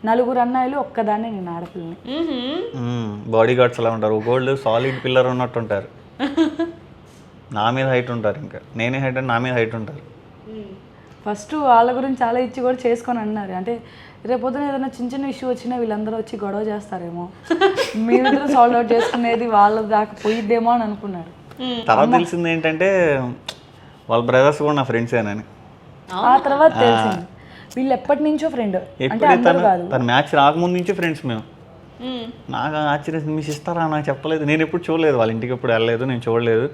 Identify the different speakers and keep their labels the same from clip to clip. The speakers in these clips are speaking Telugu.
Speaker 1: నలుగురు అన్నయ్యలు ఒక్కదాన్ని నేను ఆడపిల్లని.
Speaker 2: బాడీ గార్డ్స్ అలా ఉంటారు, గోల్డ్ సాలిడ్ పిల్లర్ ఉన్నట్టు ఉంటారు. నా మీద హైట్ ఉంటారు, ఇంకా నేనే హైట్ అంటే నా మీద హైట్ ఉంటారు.
Speaker 1: ఫస్ట్ వాళ్ళ గురించి చాలా ఇచ్చి కూడా చేసుకొని అన్నారు. అంటే రేపొద్దున ఏదైనా చిన్న చిన్న ఇష్యూ వచ్చినా వీళ్ళందరూ వచ్చి గొడవ చేస్తారేమో, మీరిద్దరూ సాల్వ్ అవుట్ చేసుకునేది వాళ్ళ దాకా పోయిద్దేమో అని అనుకున్నారు.
Speaker 2: తర్వాత తెలిసింది ఏంటంటే వాళ్ళ బ్రదర్స్ కూడా నా ఫ్రెండ్సేనని.
Speaker 1: ఆ తర్వాత తెలిసింది వీళ్ళు ఎప్పటి నుంచో ఫ్రెండ్.
Speaker 2: ఎప్పుడే తన మ్యాచ్ రాకముందు నుంచి ఫ్రెండ్స్ మేము. నాకు ఆశ్చర్యం, మీ సిస్టరా నాకు చెప్పలేదు, నేను ఎప్పుడు చూడలేదు, వాళ్ళ ఇంటికి ఎప్పుడు వెళ్ళలేదు, నేను చూడలేదు.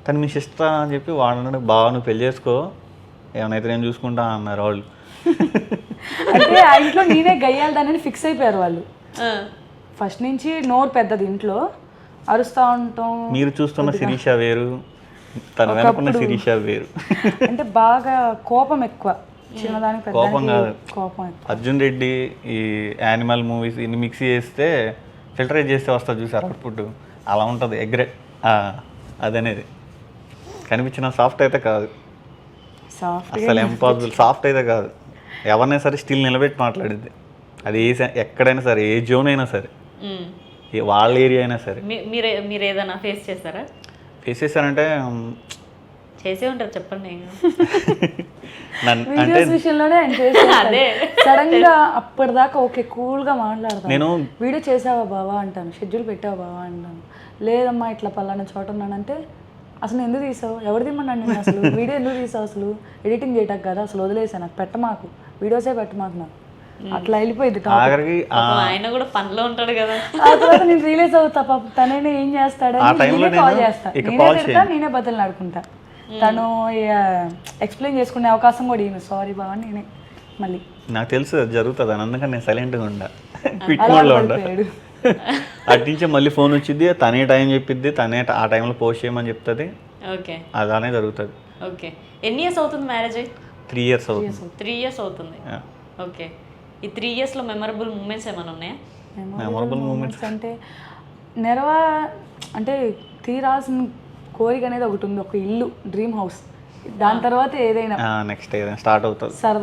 Speaker 2: తను మీ సిస్టర్ అని చెప్పి వాడు బాగా నువ్వు పెళ్లి చేసుకో, ఏమైనా నేను చూసుకుంటా అన్నారు వాళ్ళు.
Speaker 1: అంటే ఆ ఇంట్లో నేనే గయ్యాలదానని ఫిక్స్ అయిపోయారు వాళ్ళు. ఫస్ట్ నుంచి నోరు పెద్దది, ఇంట్లో అరుస్తూ ఉంటాం.
Speaker 2: మీరు చూస్తున్న శిరీష వేరు, తను వెనుకున్న శిరీష వేరు.
Speaker 1: అంటే బాగా కోపం ఎక్కువ, చిన్నదానికి
Speaker 2: కోపం కాదు,
Speaker 1: కోపం.
Speaker 2: అర్జున్ రెడ్డి ఈ యానిమల్ మూవీస్ ఇన్ని మిక్స్ చేస్తే ఫిల్టరేజ్ చేస్తే వస్తుంది చూసారు అవుట్పుట్, అలా ఉంటుంది. ఎగ్రే అదనేది కనిపించిన సాఫ్ట్ అయితే కాదు, అసలు ఇంపాసిబుల్. సాఫ్ట్ అయితే కాదు, ఎవరినైనా సరే స్టిల్ నిలబెట్టి మాట్లాడిద్ది. అది ఎక్కడైనా సరే, ఏ జోన్ అయినా సరే, వాళ్ళ ఏరియా అయినా సరే.
Speaker 3: మీరు ఏదైనా ఫేస్ చేస్తారా?
Speaker 2: ఫేస్ చేశారంటే
Speaker 3: చేసే ఉంటారు, చెప్పండి.
Speaker 2: అంటే
Speaker 1: విషయంలోనే సడన్ గా అప్పటిదాకా ఓకే కూల్ గా మాట్లాడతాను.
Speaker 2: నేను
Speaker 1: వీడియో చేసావా బావా అంటాను, షెడ్యూల్ పెట్టావా బావా అంటాను. లేదమ్మా ఇట్లా పలానా చోట ఉన్నానంటే అసలు ఎందుకు తీసావు, ఎవరు తిమ్మన్నాను నేను, అసలు వీడియో ఎందుకు తీసావు, అసలు ఎడిటింగ్ చేయటం కదా, అసలు వదిలేసాను, నాకు పెట్టమాకు, వీడియోసే పెట్టమాకు నాకు, అట్లా వెళ్ళిపోయింది.
Speaker 3: ఆయన కూడా పనిలో ఉంటాడు కదా.
Speaker 1: ఆ తర్వాత నేను రియలైజ్ అవుతా, పాప తనైనా ఏం చేస్తాడని కాల్ చేస్తా, నేనే బదులు ఆడుకుంటా. తను ఎక్స్ప్లెయిన్ చేసుకునే అవకాశం కూడా ఈయన, సారీ బావా నేనే మళ్ళీ.
Speaker 2: నాకు తెలుసు జరుగుతుంది అని, అందుకని నేను సైలెంట్గా ఉండా, క్విక్ మోడ్లో ఉండా. అట్నుంచే మళ్ళీ ఫోన్ వచ్చింది, తనే టైం చెప్పిద్ది, తనే ఆ టైంలో పోస్ట్ చేయమని చెప్తుంది.
Speaker 3: ఓకే,
Speaker 2: అలానే జరుగుతుంది.
Speaker 3: ఓకే, ఎన్ని ఇయర్స్ అవుతుంది మ్యారేజ్ అయ్యి?
Speaker 2: 3 years అవుతుంది.
Speaker 3: 3 years అవుతుంది. ఓకే, ఈ 3 yearsలో మెమరబుల్ మూమెంట్స్ ఏమైనా ఉన్నాయా?
Speaker 2: మెమరబుల్ మూమెంట్స్
Speaker 1: అంటే అంటే తీరాల్సిన కోరిక అనేది ఒకటి ఉంది, ఒక ఇల్లు, డ్రీమ్ హౌస్. దాని తర్వాత ఏదైనా
Speaker 2: నెక్స్ట్ ఏదైనా స్టార్ట్ అవుతుంది.